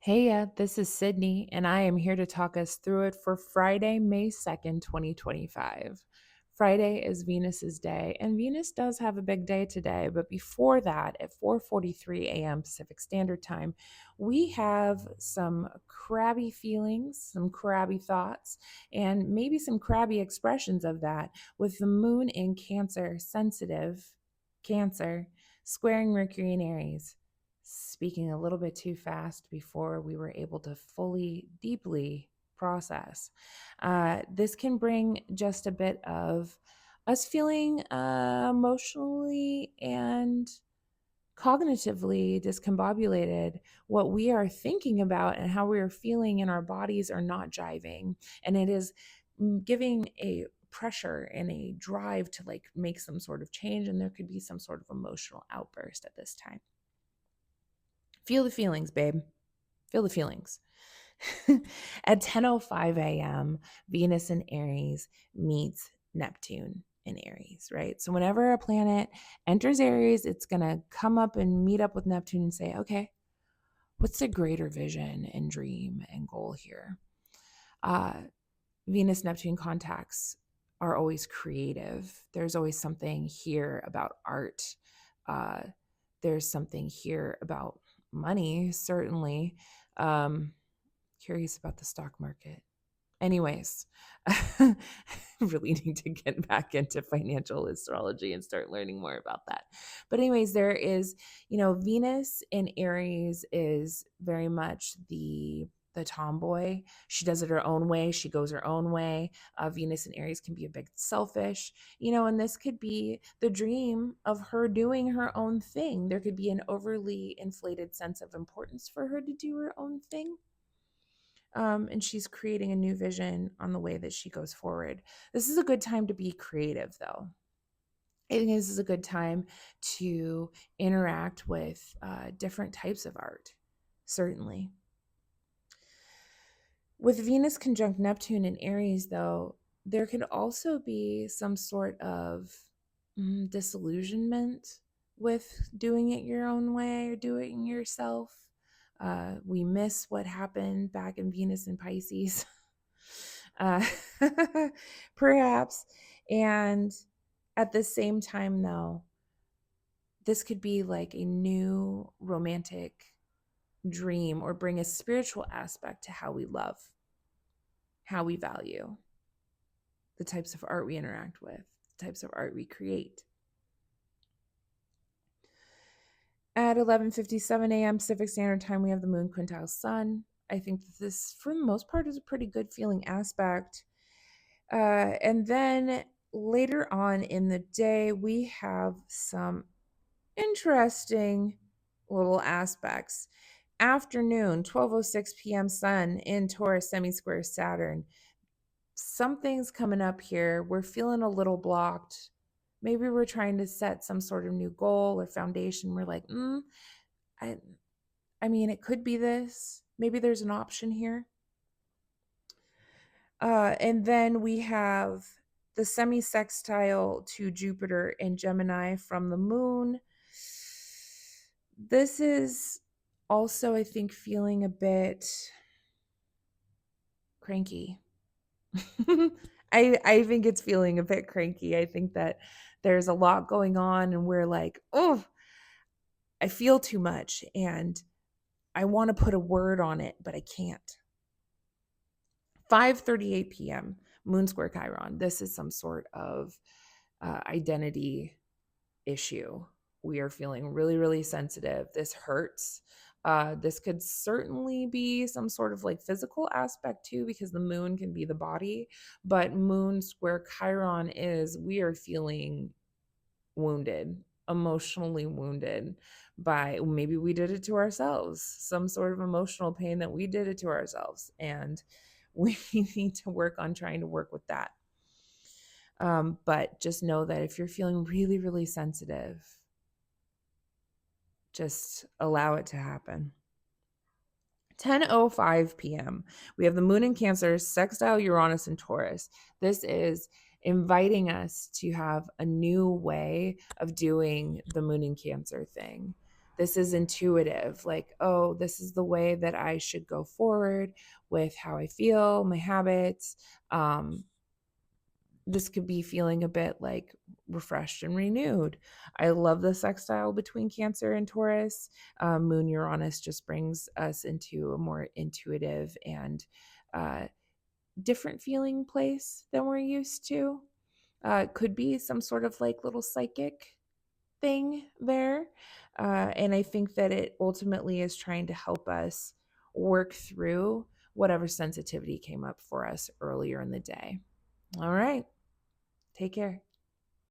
Heya, this is Sydney, and I am here to talk us through it for Friday, May 2nd, 2025. Friday is Venus's day, and Venus does have a big day today, but before that, at 4:43 a.m. Pacific Standard Time, we have some crabby feelings, some crabby thoughts, and maybe some crabby expressions of that with the moon in Cancer, sensitive Cancer, squaring Mercury in Aries, speaking a little bit too fast before we were able to fully, deeply process. This can bring just a bit of us feeling emotionally and cognitively discombobulated. What we are thinking about and how we are feeling in our bodies are not jiving. And it is giving a pressure and a drive to like make some sort of change. And there could be some sort of emotional outburst at this time. Feel the feelings, babe. Feel the feelings. At 10:05 a.m., Venus in Aries meets Neptune in Aries, right? So whenever a planet enters Aries, it's going to come up and meet up with Neptune and say, okay, what's the greater vision and dream and goal here? Uh, Venus Neptune contacts are always creative. There's always something here about art. Uh, there's something here about money, certainly. Um, Curious about the stock market. Anyways, really need to get back into financial astrology and start learning more about that. But anyways, there is, Venus in Aries is very much the tomboy. She does it her own way. She goes her own way. Venus in Aries can be a bit selfish, and this could be the dream of her doing her own thing. There could be an overly inflated sense of importance for her to do her own thing, and she's creating a new vision on the way that she goes forward. This is a good time to be creative, though. I think this is a good time to interact with different types of art, certainly. With Venus conjunct Neptune in Aries, though, there could also be some sort of disillusionment with doing it your own way or doing it yourself. We miss what happened back in Venus and Pisces, uh, perhaps. And at the same time, though, this could be like a new romantic dream or bring a spiritual aspect to how we love, how we value, the types of art we interact with, the types of art we create. At 11:57 a.m. Pacific Standard Time, we have the moon quintile sun. I think that this, for the most part, is a pretty good feeling aspect. And then later on in the day, we have some interesting little aspects. Afternoon, 12:06 p.m. Sun in Taurus, semi-square Saturn. Something's coming up here. We're feeling a little blocked. Maybe we're trying to set some sort of new goal or foundation. We're like, I, I mean, it could be this. Maybe there's an option here. And then we have the semi-sextile to Jupiter and Gemini from the moon. This is also, I think, feeling a bit cranky. I think it's feeling a bit cranky. I think that there's a lot going on and we're like, oh, I feel too much and I want to put a word on it, but I can't. 5:38 p.m. Moon square Chiron. This is some sort of identity issue. We are feeling really, really sensitive. This hurts. This could certainly be some sort of like physical aspect too, because the moon can be the body, but moon square Chiron is we are feeling wounded, emotionally wounded by maybe we did it to ourselves, some sort of emotional pain that we did it to ourselves. And we need to work on trying to work with that. But just know that if you're feeling really, really sensitive, just allow it to happen. 10:05 p.m. We have the moon in Cancer, sextile Uranus and Taurus. This is inviting us to have a new way of doing the moon in Cancer thing. This is intuitive, like, oh, this is the way that I should go forward with how I feel, my habits. This could be feeling a bit like refreshed and renewed. I love the sextile between Cancer and Taurus. Moon Uranus just brings us into a more intuitive and uh, different feeling place than we're used to. Could be some sort of like little psychic thing there. And I think that it ultimately is trying to help us work through whatever sensitivity came up for us earlier in the day. All right. Take care.